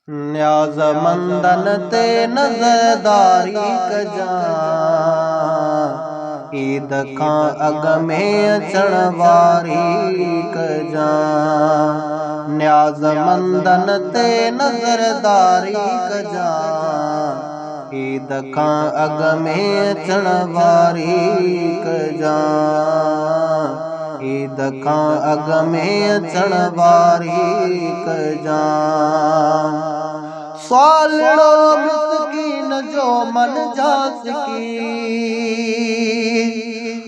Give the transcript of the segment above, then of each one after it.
न्याज़मंदन ते नज़रदारी कजां, ईद खां अॻ में अचण वारी कजां। न्याज़मंदन ते नज़रदारी कजां, ईद खां अॻ में अचण वारी कजां। ईद खां अॻ में अचण वारी कजां। स्वालड़ो मिस्कीन जो मन झांसकी,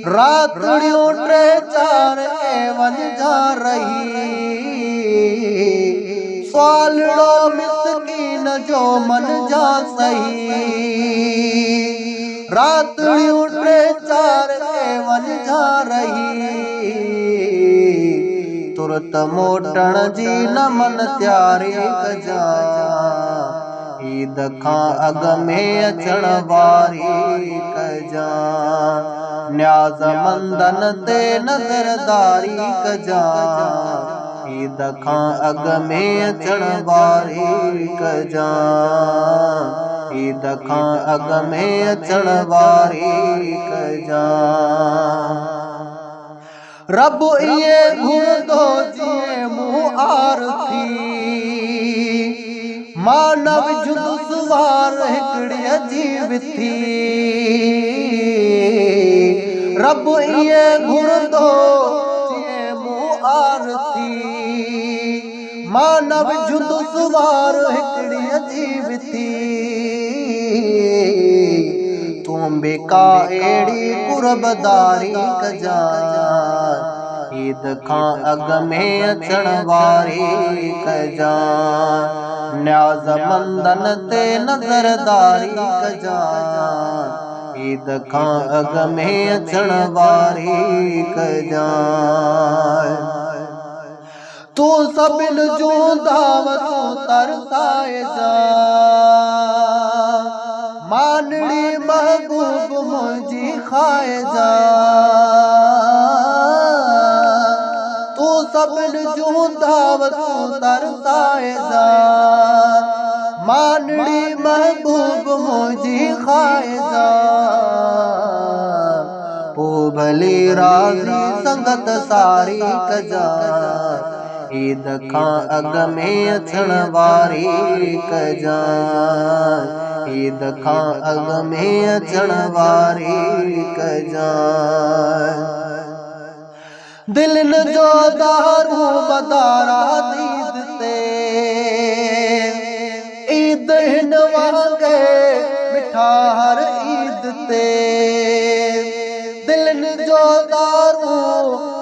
रातड़ियूं टे चार एवन जा रही। स्वालड़ो मिस्कीन जो मन झांसही, रातड़ियूं टे चार एवन जा रही। तुरत मोटण जी न मन तैयारी कजां, ईद खां अॻ में अचण वारी कजां। न्याज़मंदन ते नज़रदारी कजां, ईद खां अॻ में अचण वारी कजां। ईद खां अॻ में अचण वारी कजां। रब इए घुरंदो जीअं मूं आरती, मानव जुदुस वार हिकड़ी अजीब थी। रब इए घुरंदो जीअं मूं आरती, मानव जुदुस वार हिकड़ी अजीब थी। तूं बेका अहिड़ी कुर्बदारी कजां, ईद खां अॻ में अचण वारी कजां। न्याज़मंदन ते नज़रदारी कजां, ईद खां अॻ में अचण वारी कजां। तूं सभिनि जूं दावतूं तरसाए जा, मानड़ी महबूब मुंहिंजी खाए जा। तूं सभिनि जूं दावतूं तरसाए जा, मानड़ी महबूब मुंहिंजी खाए जा। पोइ भली राज़ी संगत सारी कजां, ईद खां अॻ में अचण वारी कजां। ईद खां अॻ में अचण वारी कजां। दिलनि जो दारू मदारात ईद ते, ईद हिन वांगुरु मिठा हर ईद ते। दिलनि जो दारू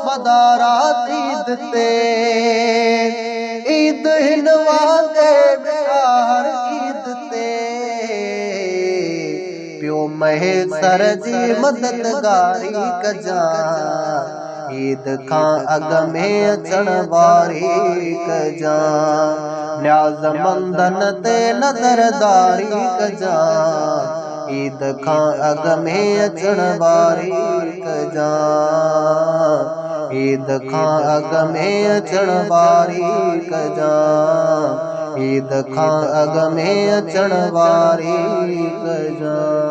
मदारात ईद ते, ईद हिन वांगुरु मिठा हर ईद ते। पियो महेसर जी मददगारी कजां, ईद खां अॻ में अचण वारी कजां। न्याज़मंदन ते नज़रदारी कजां, ईद खां अॻ में अचण वारी कजां। ईद खां अॻ में अचण वारी कजां। ईद खां अॻ में अचण वारी कजां।